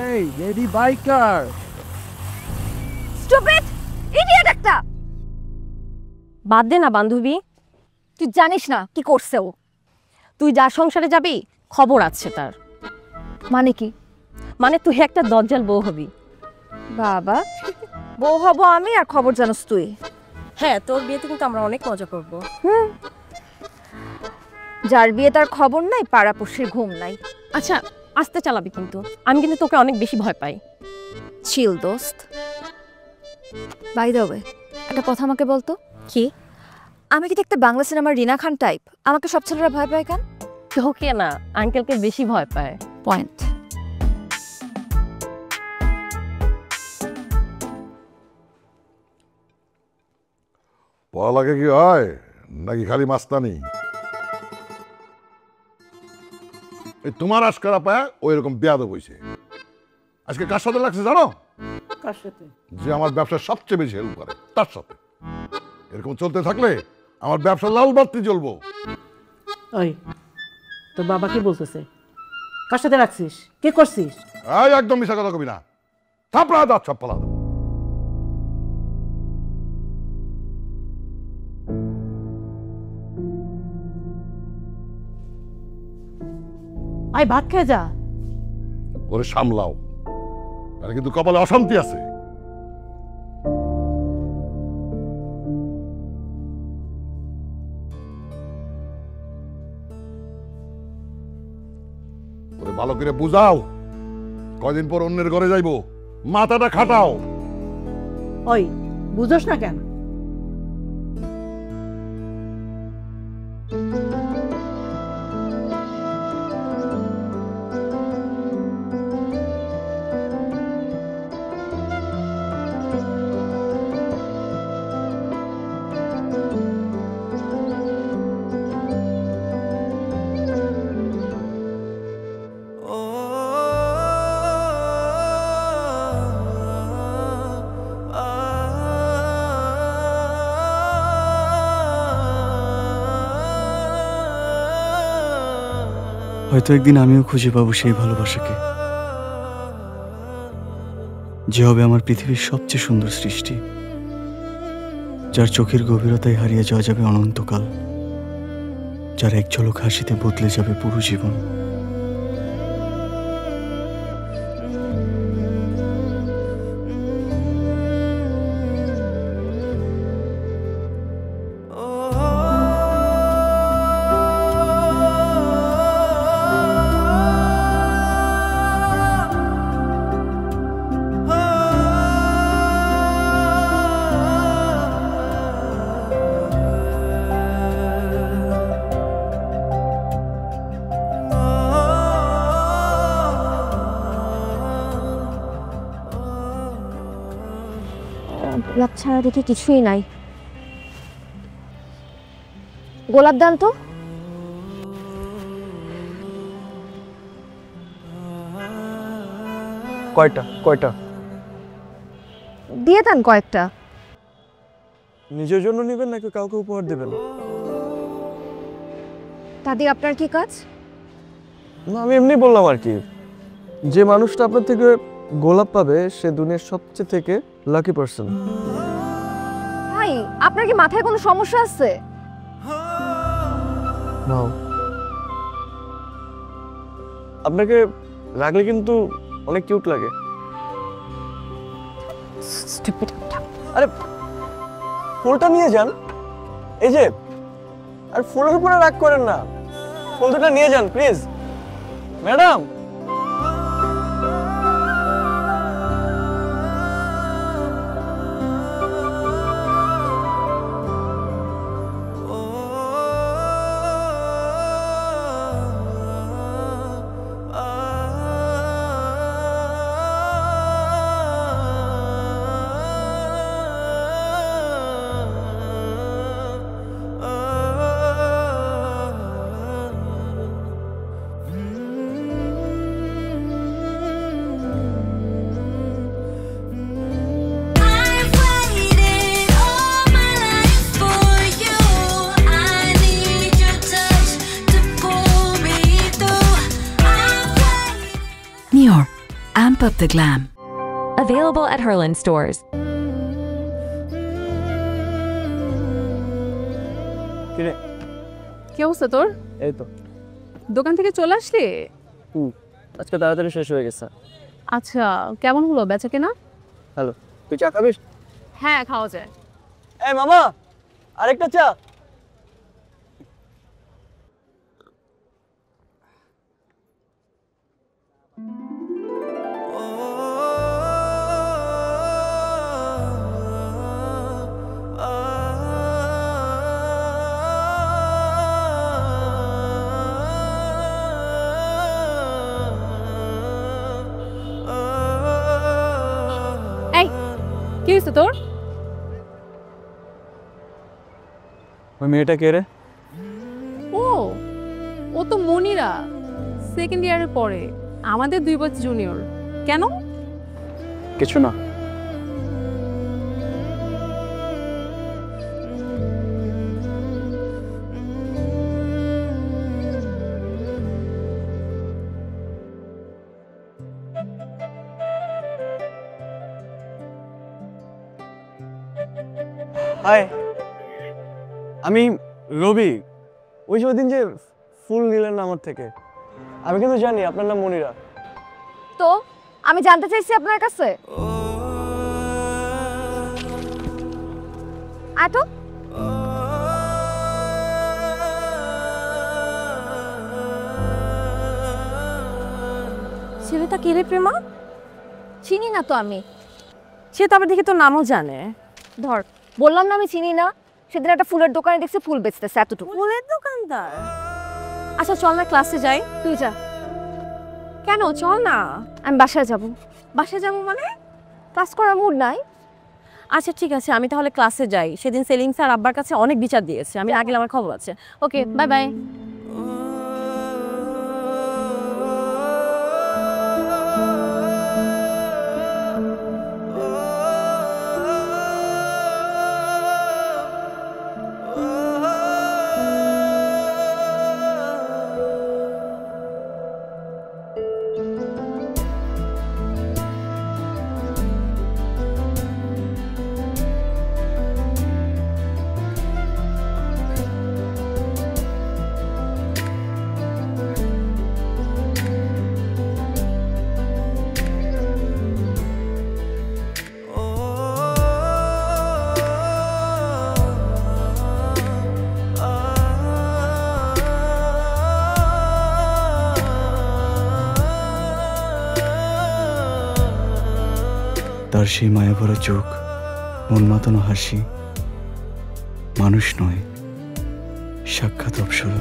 এই lady biker, stupid idiot একটা। বাদ দে না বান্ধবী, তুই জানিস না কি করছে ও। তুই যার সংসারে যাবি খবর আছে তার। মানে কি? মানে তুই একটা দজ্জাল বউ হবি। বাবা, বউ হব আমি আর খবর জানোস তুই? হ্যাঁ, তোর বিয়েতে কিন্তু আমরা অনেক মজা করব। যার বিয়ে তার খবর নাই, পাড়াপড়শির ঘুম নাই। আচ্ছা আস্তে চালাবি কিন্তু, আমি কিন্তু তোকে অনেক বেশি ভয় পাই। চিল দোস্ত। বাই দ্য ওয়ে, একটা কথা আমাকে বলতো। কি? আমি কি দেখতে বাংলা সিনেমার রিনা খান টাইপ? আমাকে সব ছেলেরা ভয় পায় কেন? তোকে না, আঙ্কেলকে বেশি ভয় পায়। পয়েন্ট। পড়ালেখা কি হয় নাকি খালি মাস্তানি? এই তোমার আজকারা পায় ওই রকম বেয়াদব হইছে। আজকে কার সাথে লাগছে জানো? কার সাথে? যে আমার ব্যবসা সবচেয়ে বেশি হেল্প করে তার সাথে। এরকম চলতে থাকলে আমার ব্যবসা লাল বাতি জ্বলবো। ওই তোর বাবা কি বলতেছে? কার সাথে রাখছিস? কি করছিস? এই একদম মিশা কথা কবি না, থাপড়া দাঁত সব পালা দেবো। আয় ভাত খেয়ে যা। ওরে সামলাও, তাহলে কিন্তু কপালে অশান্তি আছে। ওরে ভালো করে বুঝাও, কয়দিন পর অন্যের ঘরে যাইবো, মাথাটা খাটাও। ওই বুঝোস না কেন? হয়তো একদিন আমিও খুঁজে পাবো সেই ভালোবাসাকে, যে হবে আমার পৃথিবীর সবচেয়ে সুন্দর সৃষ্টি, যার চোখের গভীরতায় হারিয়ে যাওয়া যাবে অনন্তকাল, যার এক ঝলক হাসিতে বদলে যাবে পুরো জীবন। গোলাপ ছাড়া দেখি কিছুই নাই। গোলাপ দেন তো। কয়টা কয়টা? দিয়ে দেন কয়েকটা। নিজের জন্য নেবেন নাকি কাউকে উপহার দেবেন? দাদি আপনার কি কাজ? না, আমি এমনি বললাম আর কি। যে মানুষটা আপনার থেকে গোলাপ পাবে সে দুনিয়ার সবচেয়ে থেকে লাকি পারসন। ভাই আপনার কি মাথায় কোনো সমস্যা আছে? নাও, আপনাকে রাখলে কিন্তু অনেক কিউট লাগে। আরে ফুলটা নিয়ে যান, এই যে। আর ফুলের উপরে রাগ করেন না, ফুল দুটো নিয়ে যান please. Madam, Amp up the glam. Available at Herland stores. কিরে কি অবস্থা তোর? এই তো দোকান থেকে চলে আসলি? আজকে তাড়াতাড়ি শেষ হয়ে গেছে। আচ্ছা, কেমন হলো বেচা কেনা? হ্যালো, তুই চা খাবিস? হ্যাঁ, খাওয়া যায়। এই মামা, আরেকটা চা। এই, কি হয়েছে তোর? ওই মেয়েটা কে রে? ও ও তো মনিরা, সেকেন্ড ইয়ারে পড়ে, আমাদের 2 বছর জুনিয়র। কেন? কিছু না। হাই, আমি রবি। ওই যে দিন যে ফুল নিলেন না আমার থেকে, আমি কিন্তু জানি আপনার নাম মনিরা। তো আমি জানতে চাইছি আপনার কাছে। আটো ছেলেটা কে রে প্রেমা? চিনি না তো আমি। সে তো আবার দেখি তোর নামও জানে। ধর, বললাম না আমি চিনি না। সেদিন একটা ফুলের দোকানে দেখছি ফুল বেচতেছে, এতটুকু। ফুলের দোকানদার? আচ্ছা চল না ক্লাসে যাই। তুই যা। কেন, চল না। আমি বাসায় যাব। বাসায় যাবো মানে? ক্লাস করার মুড নাই। আচ্ছা ঠিক আছে, আমি তাহলে ক্লাসে যাই। সেদিন সেলিম স্যার আব্বার কাছে অনেক বিচার দিয়েছে, আমি না গেলে আমার খবর আছে। ওকে, বাই বাই। তার সেই মায়া ভরা চোখ, মন মাতানো হাসি, মানুষ নয়, সাক্ষাৎ অপ্সরা।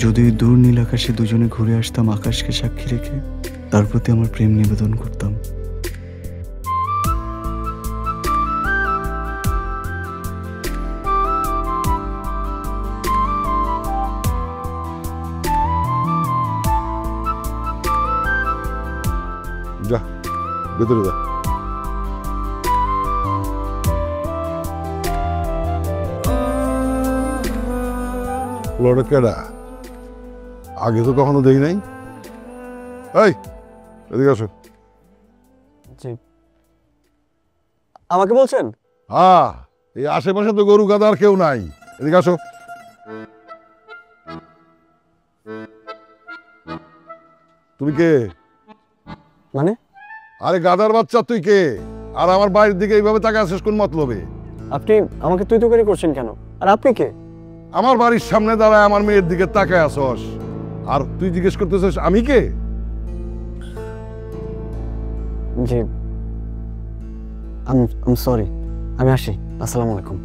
যদি দূর নীল আকাশে দুজনে ঘুরে আসতাম আকাশকে সাক্ষী রেখে, তার প্রতি আমার প্রেম নিবেদন করতাম। যা ভেতরে যা। লড়ে কেডা? আগে তো কখনো দেই নাই। এই এদিকে আসো। জি, আমাকে বলছেন? হ্যাঁ, এই আশেপাশে তো গরু গাদা আর কেউ নাই। এদিকে আসো। তুমি কে? মানে? আরে গাদার বাচ্চা, তুই কে? আর আমার বাড়ির দিকে এইভাবে তাকে আসিস কোন মতলবে? আপনি আমাকে তুই তো করে করছেন কেন? আর আপনি কে? আমার বাড়ির সামনে দাঁড়ায় আমার মেয়ের দিকে তাকায় আসস, আর তুই জিজ্ঞেস করতেছিস আমি কে? জি, আই এম সরি। আমি আসি। আসসালামু আলাইকুম।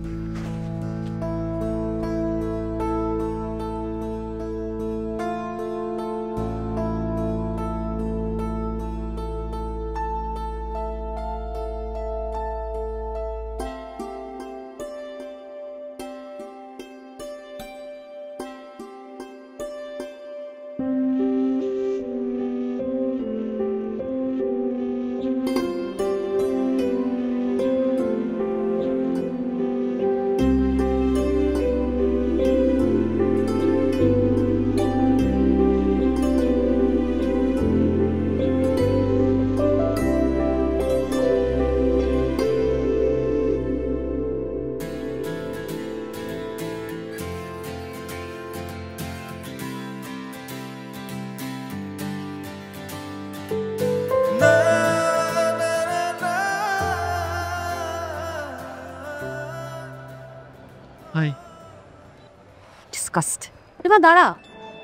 ডিসকাস্ট। এমা দাঁড়া,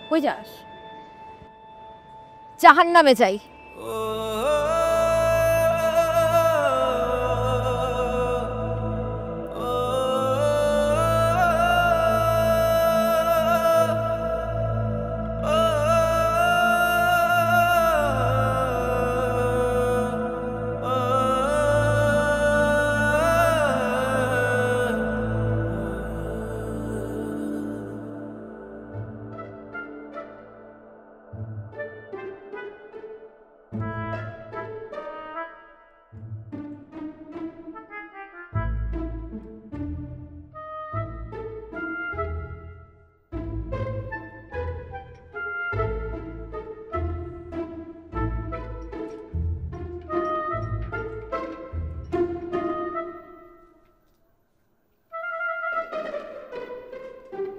কই যাস? জাহান্নামে যাই।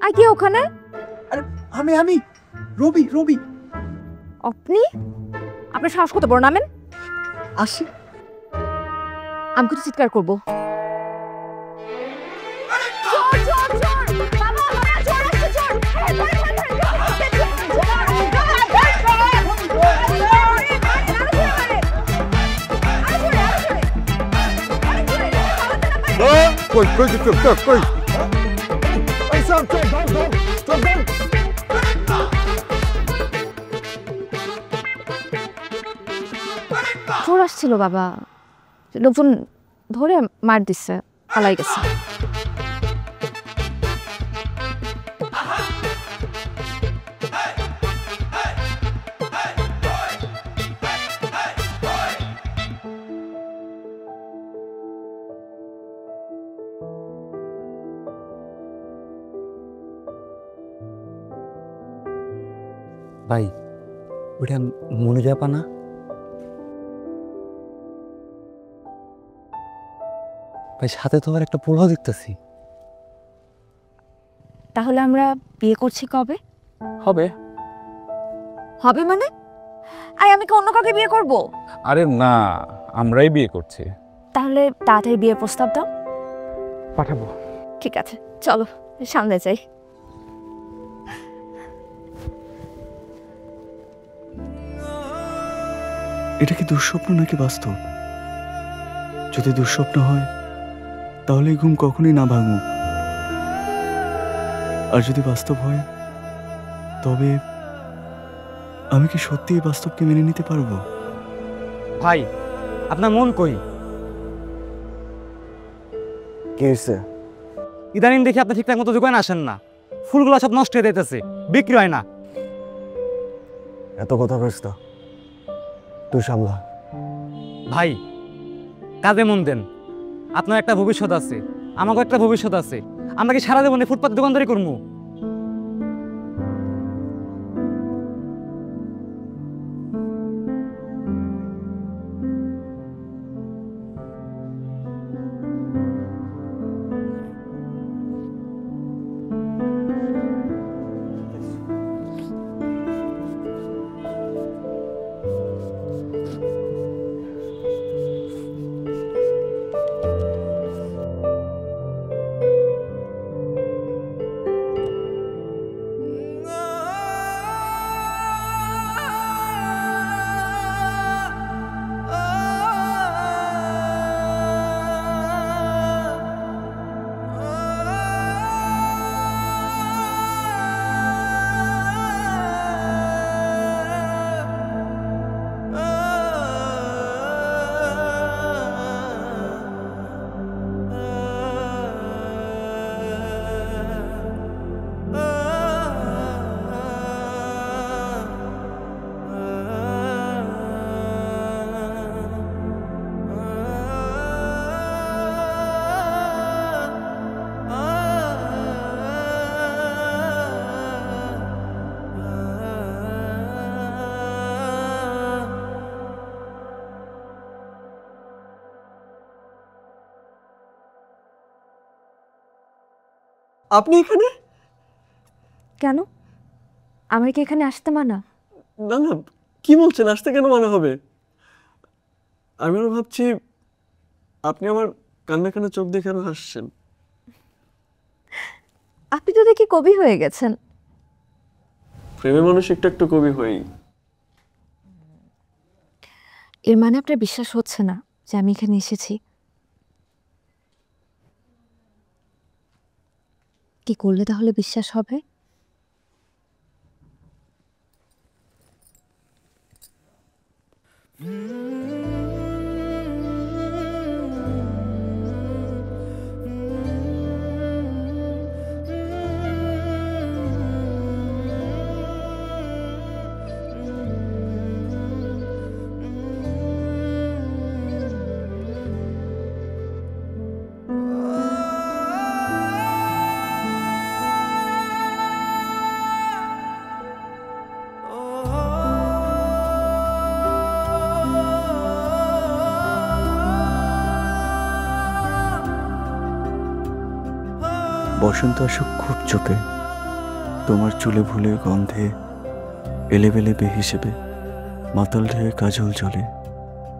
আর কি ওখানে? আমি রবি আপনি? আপনার সাহস কত বড়, নামেন। আসি। আমি কিছু চিৎকার করবো। কই কই কই কই চোর আসছিল বাবা, লোকজন ধরে মার দিচ্ছে, পালাই গেছে। ভাই ওটা মনোজা পানা? ভাই সাথে তো আর একটা পোলাও দেখতেছি। তাহলে আমরা বিয়ে করছি কবে? হবে। হবে মানে? আমি কি অন্য কাউকে বিয়ে করব? আরে না, আমরাই বিয়ে করছি। তাহলে তাড়াতাড়ি বিয়ের প্রস্তাব দাও। পাঠাবো। ঠিক আছে, চলো সামনে যাই। এটা কি দুঃস্বপ্ন নাকি বাস্তব? যদি দুঃস্বপ্ন হয় তাহলে এই ঘুম কখনোই না ভাঙুক, আর যদি বাস্তব হয় তবে আমি কি সত্যি এই বাস্তবকে মেনে নিতে পারবো? ভাই আপনার মন কই? কি হয়েছে? ইদানিং দেখি আপনি ঠিকঠাক মতো দোকানে আসেন না, ফুলগুলো সব নষ্ট হয়ে যাইতেছে, বিক্রি হয় না। এত কথা কইস না, তুই সামলা। ভাই কাজে মন দেন, আপনার একটা ভবিষ্যৎ আছে, আমারও একটা ভবিষ্যৎ আছে। আমরা কি সারা জীবনে ফুটপাত দোকানদারি করবো? আপনি এখানে? কেন, আমার কি এখানে আসতে মানা? না না, কি বলছেন, আসতে কেন মানা হবে? আমি আরো ভাবছি আপনি আমার কান্না কান্না চোখ দেখে আরো হাসছেন। আপনি তো দেখি কবি হয়ে গেছেন। প্রেমে মানুষ একটু একটু কবি হই। এর মানে আপনার বিশ্বাস হচ্ছে না যে আমি এখানে এসেছি? কি করলে তাহলে বিশ্বাস হবে? বসন্ত আসুক খুব চোপে, তোমার চুলে ভুলের গন্ধে এলেবেলে বে হিসেবে মাতাল ঢেয়ে কাজল জলে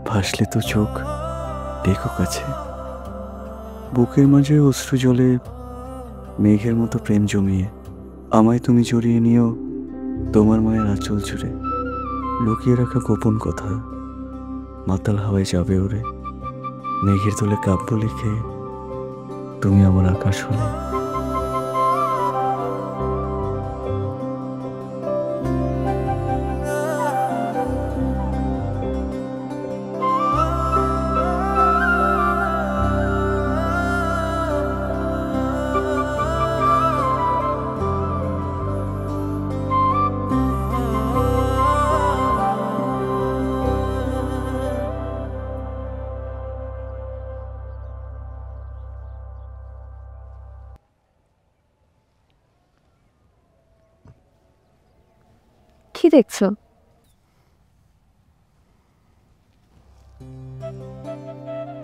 ভাসলে তো চোখ দেখো কাছে। বুকের মাঝে অশ্রু জলে মেঘের মতো প্রেম জমিয়ে আমায় তুমি জড়িয়ে নিও তোমার মায়ের আঁচল জুড়ে। লুকিয়ে রাখা গোপন কথা মাতাল হাওয়ায় যাবে ওরে। মেঘের তোলে কাব্য লিখে তুমি আমার আকাশ হলে। কি দেখছো?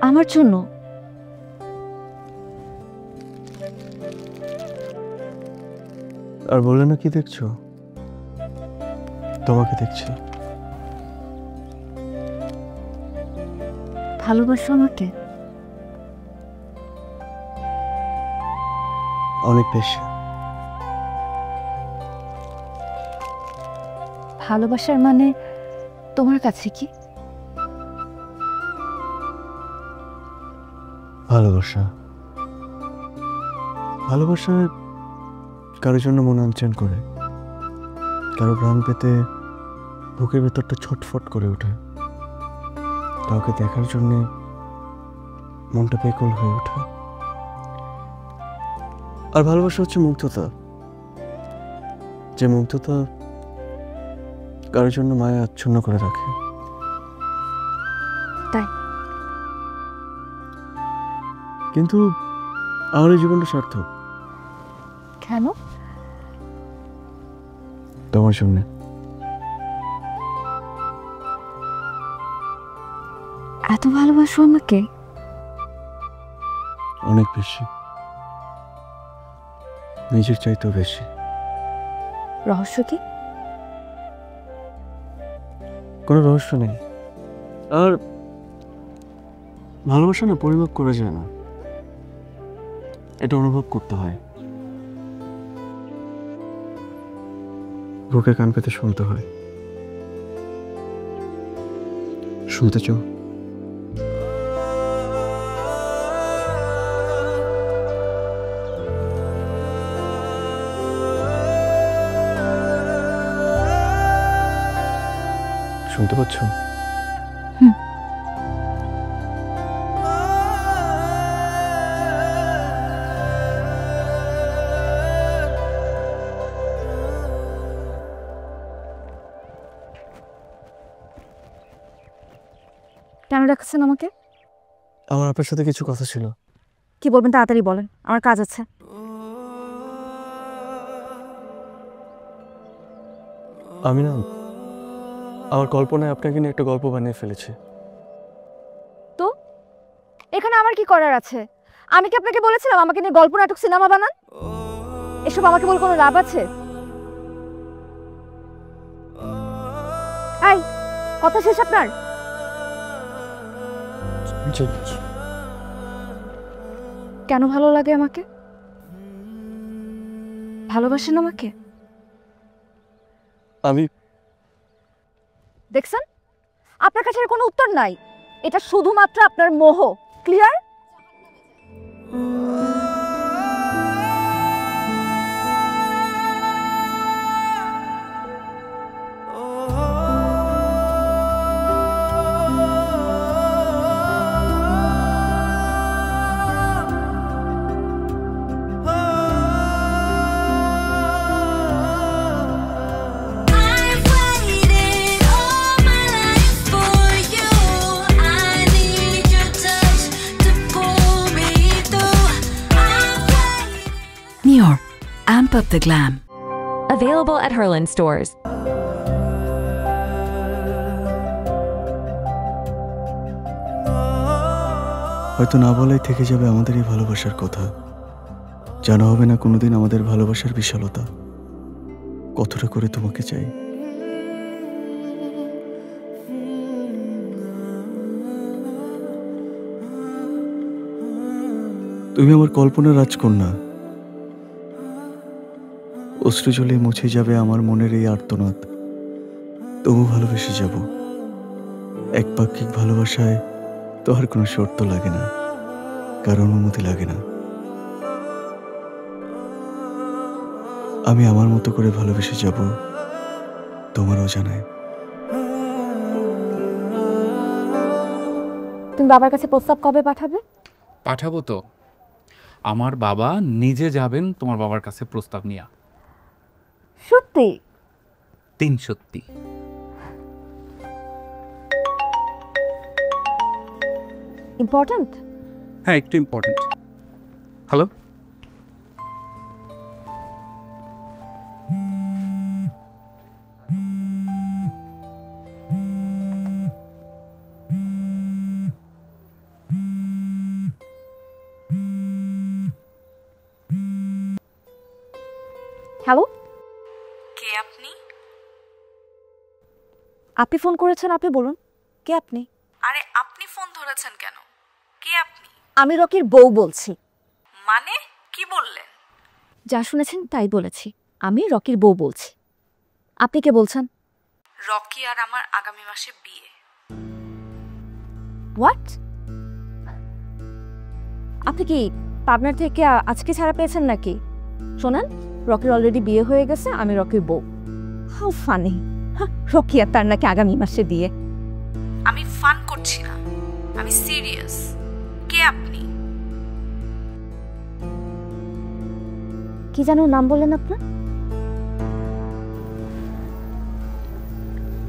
আমার জন্য? আর বলে না কি দেখছো? তোমাকে দেখছি। ভালোবাসো আমাকে? অনেক বেশি। ভালোবাসার মানে তোমার কাছে কি? ভালোবাসা, ভালোবাসা কারোর জন্য মন আনচান করে, কারো প্রাণ পেতে বুকের ভেতরটা ছটফট করে ওঠে, কাউকে দেখার জন্যে মনটা বেকুল হয়ে ওঠে। আর ভালোবাসা হচ্ছে মুগ্ধতা, যে মুগ্ধতা কারোর জন্য মায়া আচ্ছন্ন করে রাখে। তাই? কিন্তু আমার এই জীবনটা সার্থক কেন? তোমার জন্য। এত ভালোবাসো আমাকে? অনেক বেশি, নিজের চাইতেও বেশি। রহস্য কি? কোনো রহস্য নেই। আর ভালোবাসা না পরিমাপ করা যায় না, এটা অনুভব করতে হয়। বুকে কান পেতে শুনতে হয়। শুনতে চাও? শুনতে পাচ্ছ? কেন ডাকছেন আমাকে? আমার আপনার সাথে কিছু কথা ছিল। কি বলবেন তাড়াতাড়ি বলেন, আমার কাজ আছে। আমি না আমার কল্পনায় আপনাকে নিয়ে একটা গল্প বানিয়ে ফেলেছি। তো এখানে আমার কি করার আছে? আমি কি আপনাকে বলেছিলাম আমাকে নিয়ে গল্প নাটক সিনেমা বানান? এসব আমাকে বলে কোনো লাভ আছে? এই কথা শেষ আপনার? কেন ভালো লাগে আমাকে? ভালোবাসেন আমাকে? আমি দেখছেন, আপনার কাছে আর কোনো উত্তর নাই। এটা শুধুমাত্র আপনার মোহ। Clear? Nior, amp up the glam. Available at Herland stores. হয়তো না বলাই থেকে যাবে আমাদের এই ভালোবাসার কথা। জানা হবে না কোনোদিন আমাদের ভালোবাসার বিশালতা, কতটা করে তোমাকে চাই। তুমি আমার কল্পনার রাজকন্যা। অশ্রু জলে মুছে যাবে আমার মনের এই আর্তনাদ, তবু ভালোবেসে যাব। এক পাক্ষিক ভালোবাসায় তো আর কোনো শর্ত লাগে না, কারো অনুমতি লাগে না। আমি আমার মতো করে ভালোবেসে যাব, তোমারও জানায়। তুমি বাবার কাছে প্রস্তাব কবে পাঠাবে? পাঠাবো তো। আমার বাবা নিজে যাবেন তোমার বাবার কাছে প্রস্তাব নিয়ে। সত্যি? 3 সত্যি। ইম্পর্ট্যান্ট? হ্যাঁ, একটু ইম্পর্টেন্ট। হ্যালো, হ্যালো, কে আপনি? আপনি ফোন করেছেন, আপনি বলুন। কে আপনি? আরে আপনি ফোন ধরেছেন কেন? কে আপনি? আমি রকির বউ বলছি। মানে কি বললেন? যা শুনেছেন তাই বলেছি। আমি রকির বউ বলছি। আপনি কে বলছেন? রকি আর আমার আগামী মাসে বিয়ে। হোয়াট? আপনি কি পাবনার থেকে আজকে ছাড়া পেয়েছেন নাকি? শোনেন, রকির অলরেডি বিয়ে হয়ে গেছে, আমি রকির বউ। How funny. রকি আর তার নাকি আগামী মাসে বিয়ে। আমি ফান করছি না, আমি সিরিয়াস। কে আপনি? কি জানো নাম বললেন আপনার?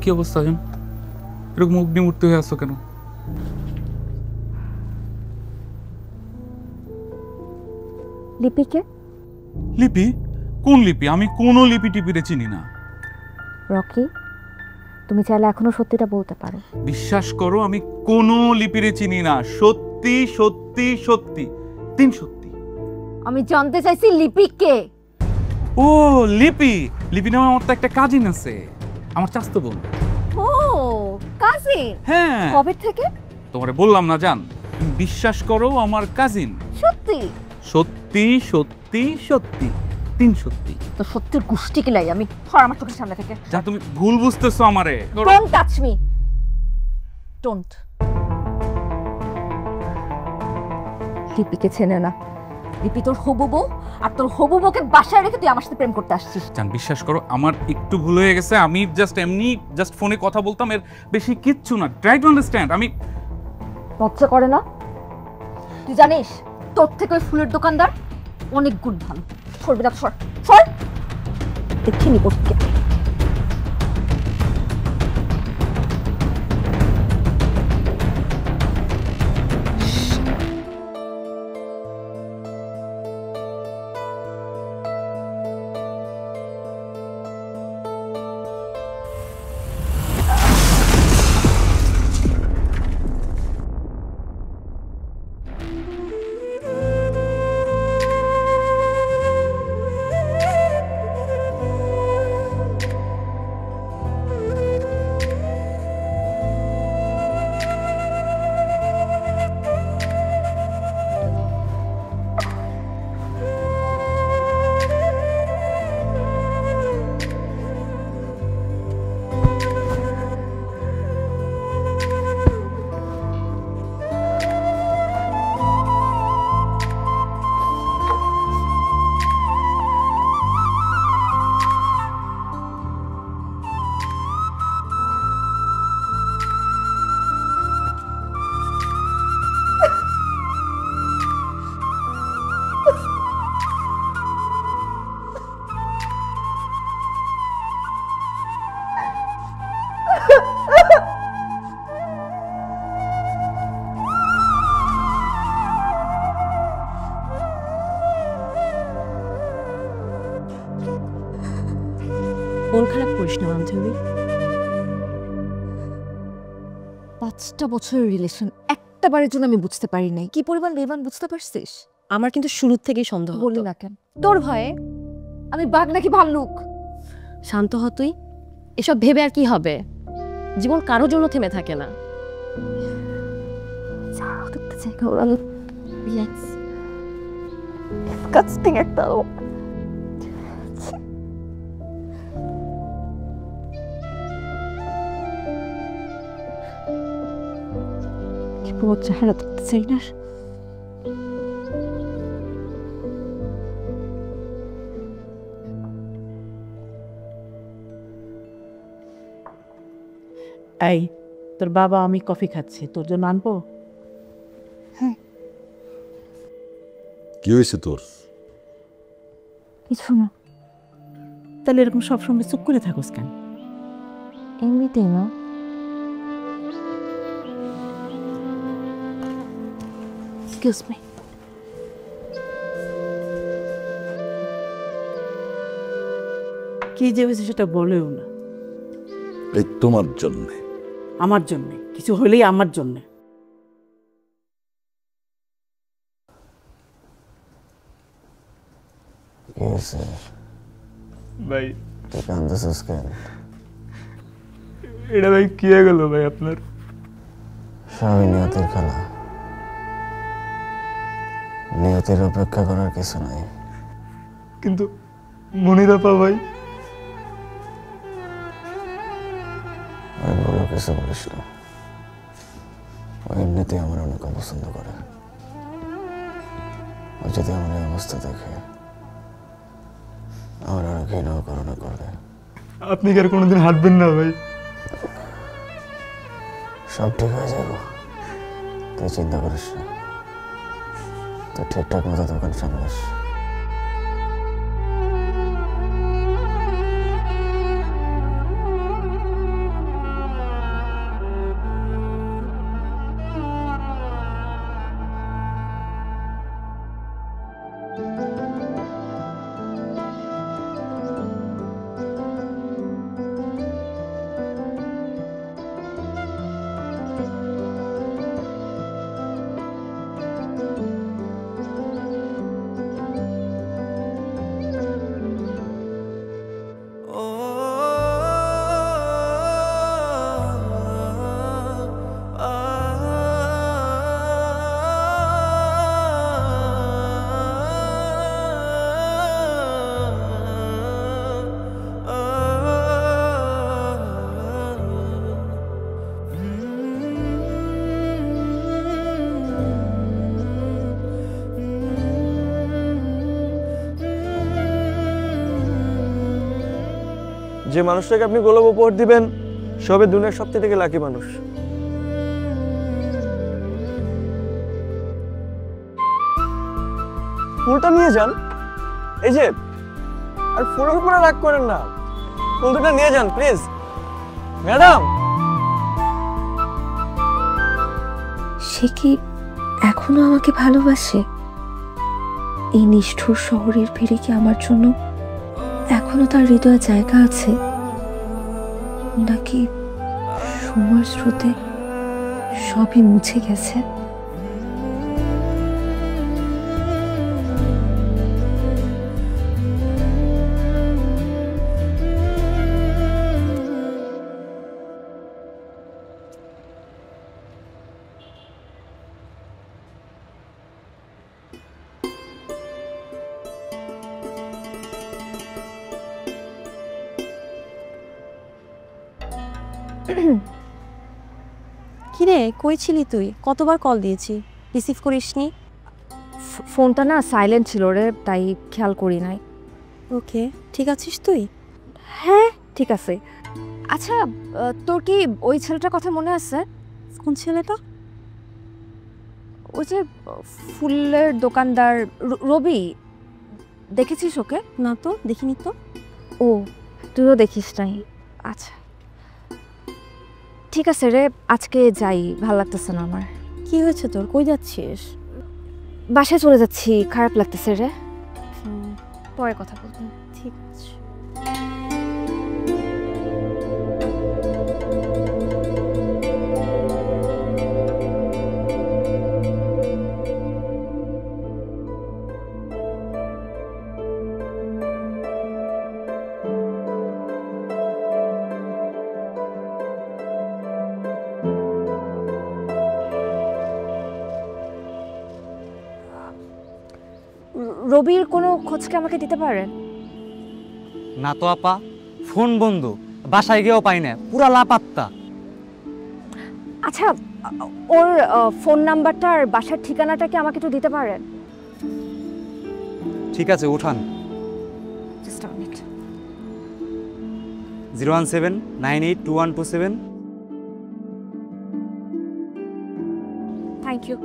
কি অবস্থা জান? এরকম অগ্নিমূর্তি হয়ে আসছো কেন? লিপিকে? লিপি? কোন লিপি? আমি কোনো লিপি টিপিরে চিনি না। রকি, তুমি চাইলে এখনো সত্যিটা বলতে পারো। বিশ্বাস করো, আমি কোনো লিপিরে চিনি না। সত্যি সত্যি সত্যি, 3 সত্যি। আমি জানতে চাইছি লিপিকে। ও লিপি? লিপি নামে আমার তো একটা কাজিন আছে, আমার চাস্তো বোন। ও কাজিন? হ্যাঁ। কবে থেকে? তোমারে বললাম না জান, বিশ্বাস করো আমার কাজিন। সত্যি? সত্যি সত্যি সত্যি, 3 সত্যি। তো সত্যির গুষ্টি কিলাই আমি আমার চোখের সামনে থেকে। যা তুমি ভুল বুঝতেছো আমারে। Don't touch me, don't. লিপিকে চেনে না। লিপি তোর হবু বউ, আর তোর হবু বউকে বাসায় রেখে তুই আমার সাথে প্রেম করতে আসছিস। জান বিশ্বাস করো, আমার একটু ভুল হয়ে গেছে। আমি জাস্ট ফোনে কথা বলতাম, এর বেশি কিচ্ছু না। Try to understand. আমি লজ্জা করে না? তুই জানিস তোর থেকে ওই ফুলের দোকানদার অনেক গুণ ভালো। সরবি না, সর সর, দেখিনি করতে। করিস না অঞ্জলি। 5টা বছরের রিলেশন একটা বারের জন্য আমি বুঝতে পারি নাই কি পরিমাণ বেমান, বুঝতে পারছিস? আমার কিন্তু শুরু থেকেই সন্দেহ বললি না কেন? তোর ভয়ে আমি বাঘ নাকি ভাল্লুক? শান্ত হ তুই। এসব ভেবে আর কি হবে? জীবন কারোর জন্য থেমে থাকে না। একটা চেহারা দেখতে চাই না। এই তোর বাবা আমি কফি খাচ্ছি, তোর জন্য আনবো? কি হয়েছে তোর? কিছু না। তাহলে এরকম সবসময় চুপ করে থাকোস কেন? এমনিতেই না। Excuse me. কি যে হয়েছে সেটা বলেও না। এই তোমার জন্য। আমার জন্যে কিছু হলেই আমার জন্যে। ভাই তুই কান্দাছিস কেন? এটা ভাই কি হয়ে গেল ভাই আপনার? সবই নিয়তির খেলা, নিয়তির অপেক্ষা করার কিছু নাই। কিন্তু মনিরাপা ভাই, আমি বলো কিছু বলিস না। ও এমনিতেই আমার অনেক অপছন্দ করে। ও যদি আমার এই অবস্থা দেখে আমার আরো ঘৃণাও করোনা করবে। আপনি কি আর কোনোদিন হাঁটবেন না ভাই? সব ঠিক হয়ে যাবো, তুই চিন্তা করিস না। তুই ঠিকঠাক মতো দোকান সামলাস। যে মানুষটাকে আপনি গোলাপ উপহার দিবেন সবে দুনিয়ার সবচেয়ে থেকে লাকি মানুষ। ফুলটা নিয়ে যান, এই যে। আর ফুলের উপরে রাগ করেন না, ফুল দুটো নিয়ে যান প্লিজ। ম্যাডাম, সে কি এখনো আমাকে ভালোবাসে? এই নিষ্ঠুর শহরের ভিড়ে কি আমার জন্য এখনো তার হৃদয়ে জায়গা আছে, নাকি সময়ের স্রোতে সবই মুছে গেছে? কিরে, কই ছিলি তুই? কতবার কল দিয়েছি, রিসিভ করিসনি? ফোনটা না সাইলেন্ট ছিল রে, তাই খেয়াল করি নাই। ওকে, ঠিক আছিস তুই? হ্যাঁ ঠিক আছে। আচ্ছা, তোর কি ওই ছেলেটার কথা মনে আছে? কোন ছেলেটা? ওই যে ফুলের দোকানদার রবি, দেখেছিস ওকে? না তো, দেখিনি তো। ও, তুইও দেখিস নাই? আচ্ছা ঠিক আছে রে, আজকে যাই, ভাল লাগতেছে না আমার। কি হয়েছে তোর? কই যাচ্ছিস? বাসায় চলে যাচ্ছি, খারাপ লাগতেছে রে। পরে কথা বলবো। ঠিক আছে। রবির কোনো খোঁজকে আমাকে দিতে পারেন? না তো আপা, ফোন বন্ধ, বাসায় গিয়েও পাই না, পুরা লাপাত্তা। আচ্ছা, ওর ফোন নাম্বারটা আর বাসার ঠিকানাটা কি আমাকে একটু দিতে পারেন? ঠিক আছে, উঠান। Just a minute. 017982127। Thank you.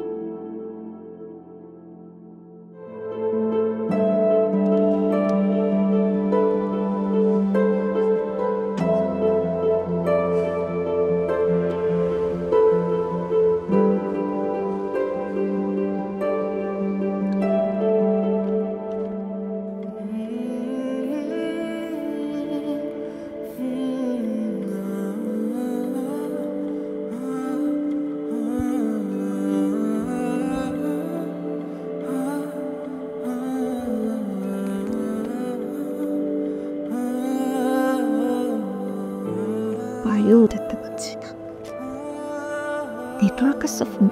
বাড়িও দেখতে পাচ্ছি না, নেটওয়ার্ক আছে ফোন।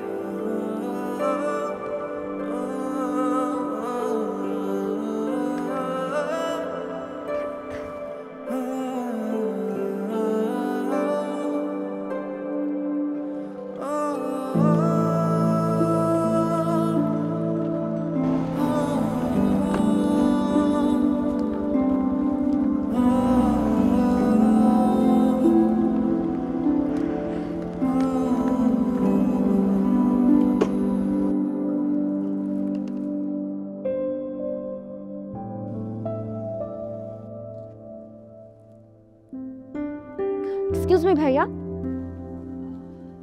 এক্সকিউজ মি ভাইয়া।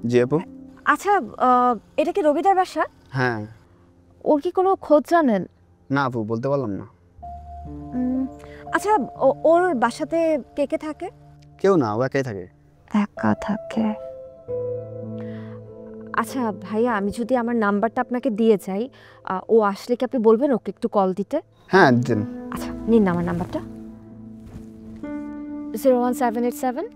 জি আপু। আচ্ছা, এটা কি রবিদার বাসা? হ্যাঁ। ওর কি কোনো খোঁজ জানেন? না আপু, বলতে পারলাম না। আচ্ছা, ওর বাসাতে কে কে থাকে? কেউ না, ও একাই থাকে। একা থাকে? আচ্ছা ভাইয়া, আমি যদি আমার নাম্বারটা আপনাকে দিয়ে যাই, ও আসলে কি আপনি বলবেন ওকে একটু কল দিতে? হ্যাঁ দিন। আচ্ছা নিন আমার নাম্বারটা। 01787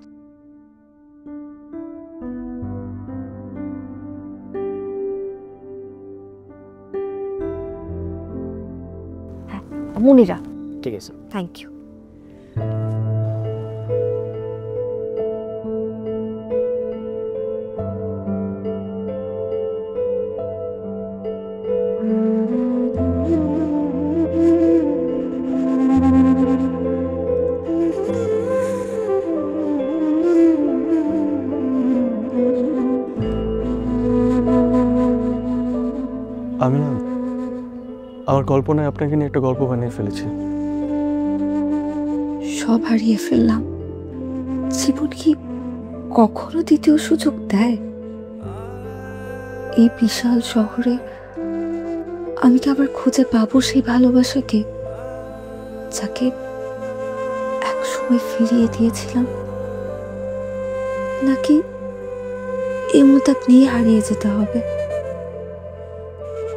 মুনিরা। ঠিক আছে, থ্যাংক ইউ। আমি না আমার কল্পনায় আপনাকে নিয়ে একটা গল্প বানিয়ে ফেলেছি। সব হারিয়ে ফেললাম, জীবন কি কখনো দ্বিতীয় সুযোগ দেয়? এই বিশাল শহরে আমি কি আবার খুঁজে পাবো সেই ভালোবাসাকে যাকে একসময় ফিরিয়ে দিয়েছিলাম, নাকি এই মুহূর্তে নিয়ে হারিয়ে যেতে হবে?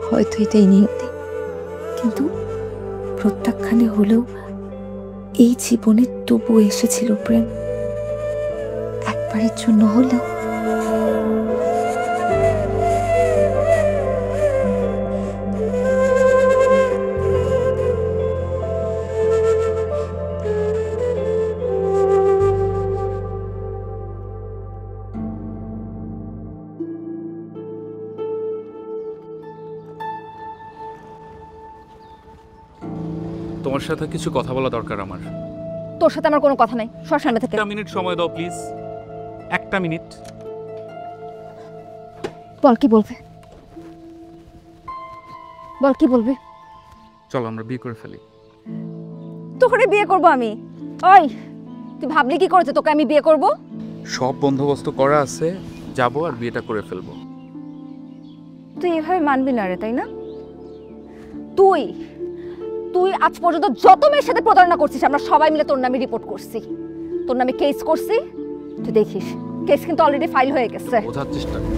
হয়তো এটাই নিয়তি, কিন্তু প্রত্যাখ্যানে হলেও এই জীবনে তবু এসেছিল প্রেম, একবারের জন্য হলেও। তোমার সাথে কিছু কথা বলা দরকার আমার। তোর সাথে আমার কোনো কথা নাই, সর সামনে থেকে। 1 মিনিট সময় দাও প্লিজ, 1 মিনিট। বল কি বলবে, বল কি বলবে। চল আমরা বিয়ে করে ফেলি। তোকে বিয়ে করব আমি? ওই তুই ভাবলি কি করেছে তোকে আমি বিয়ে করব? সব বন্দোবস্ত করা আছে, যাব আর বিয়েটা করে ফেলবো। তুই এভাবে মানবি না রে, তাই না? তুই তুই আজ পর্যন্ত যত মেয়ের সাথে প্রতারণা করছিস আমরা সবাই মিলে তোর নামে রিপোর্ট করছি, তোর নামে কেস করছি। তুই দেখিস কেস কিন্তু অলরেডি ফাইল হয়ে গেছে। বোঝার চেষ্টা কর।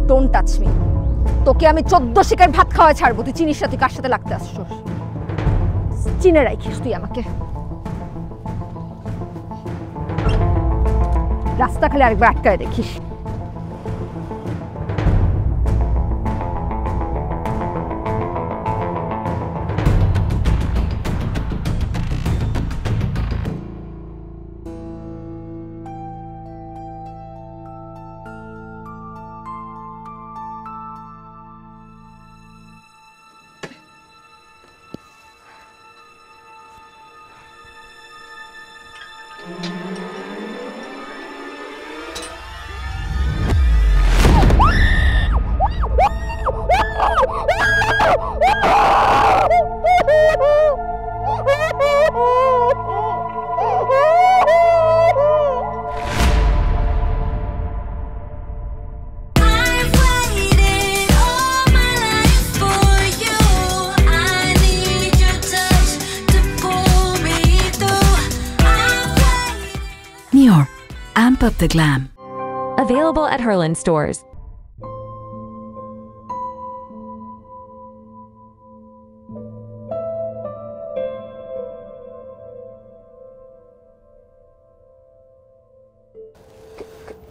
Don't touch me. তোকে আমি 14 শিকার ভাত খাওয়া ছাড়বো। তুই চিনিস না তুই কার সাথে লাগতে আসছিস। চিনে রাখিস তুই আমাকে। রাস্তা খালি আরেকবার আটকায় দেখিস। up the glam. Available at Herland stores.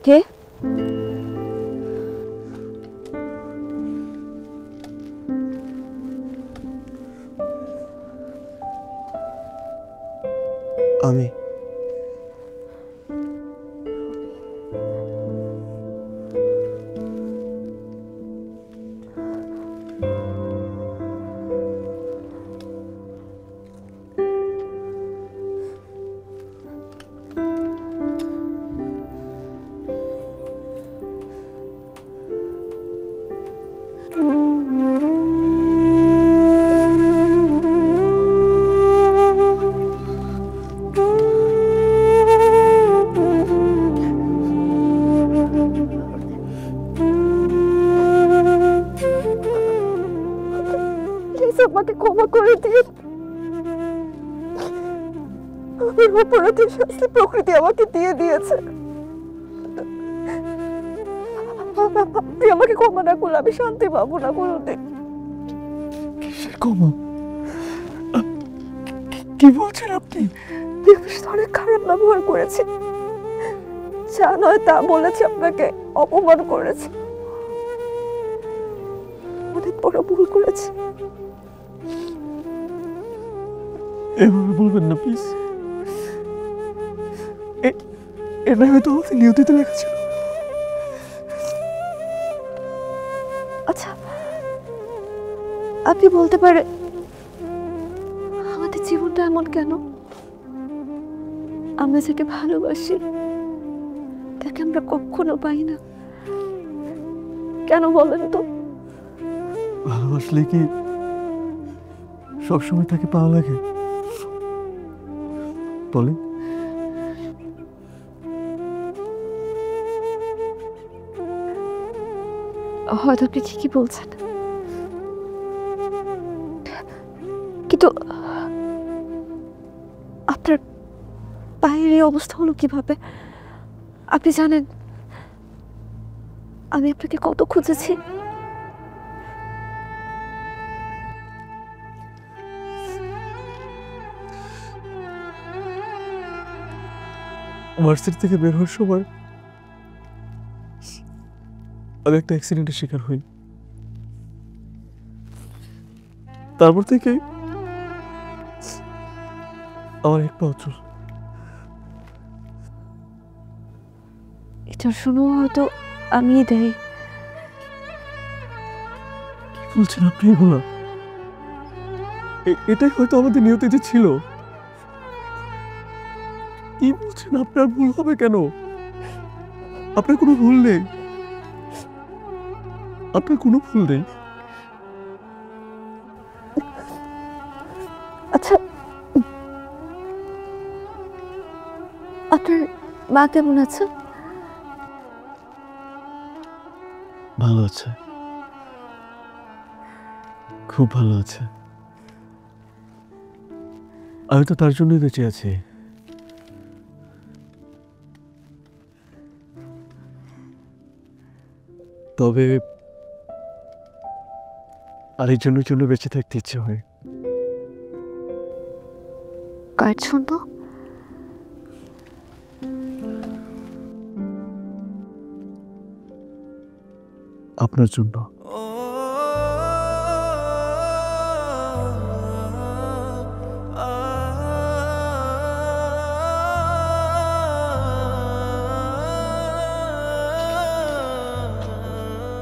কে? আমি আমাকে ক্ষমা করে দিন। আমার অপরাধের শাস্তি প্রকৃতি আমাকে দিয়ে দিয়েছে। আপনি আমাকে ক্ষমা না করলে আমি শান্তি পাবো না কোনোদিন। ক্ষমা? কি বলছেন আপনি? অনেক খারাপ ব্যবহার করেছি, যা নয় তা বলেছি, আপনাকে অপমান করেছি, অনেক বড় ভুল করেছি। এভাবে বলবেন না প্লিজ। এটা হয়তো আমাদের নিয়তিতে লেখা ছিল। আচ্ছা, আপনি বলতে পারেন আমাদের জীবনটা এমন কেন? আমরা যাকে ভালোবাসি তাকে আমরা কখনো পাই না কেন বলেন তো? ভালোবাসলে কি সবসময় তাকে পাওয়া লাগে? বলেন। হয়তো আপনি ঠিকই বলছেন, কিন্তু আপনার পায়ের এই অবস্থা হলো কিভাবে? আপনি জানেন আমি আপনাকে কত খুঁজেছি। ভার্সিটি থেকে বের হওয়ার সময় আমি একটা অ্যাক্সিডেন্টের শিকার হই। তারপর থেকে আমার এক পা অচল। এটার শুনো হয়তো আমি দেই। কি বলছেন আপনি এগুলো? এটাই হয়তো আমাদের নিয়তিতে ছিল। কি বলছেন? আপনার ভুল হবে কেন? আপনার কোনো ভুল নেই, আপনার কোনো ভুল নেই। আচ্ছা, আপনার মা কেমন আছে? ভালো আছে, খুব ভালো আছে। আমি তো তার জন্যই বেঁচে আছি। তবে আরেকজনের জন্য বেঁচে থাকতে ইচ্ছে হয়। কার জন্য? আপনার জন্য।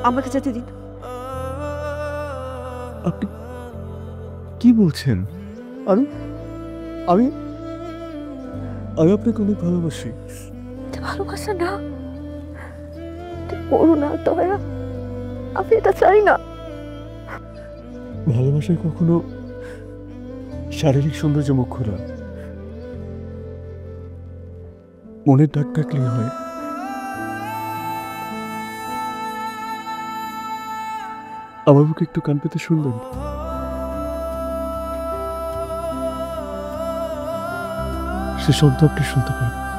আমাকে যেতে দিন। আপনি কি বলছেন? আমি আমি আমি আপনাকে অনেক ভালোবাসি। ভালোবাসা না, করুণা, দয়া, আমি এটা চাই না। ভালোবাসায় কখনো শারীরিক সৌন্দর্য মুখ্য না, মনের ডাক ডাকলেই হয়। আমার বুকে একটু কান পেতে শুনলেন? সে শব্দ আপনি শুনতে পারেন।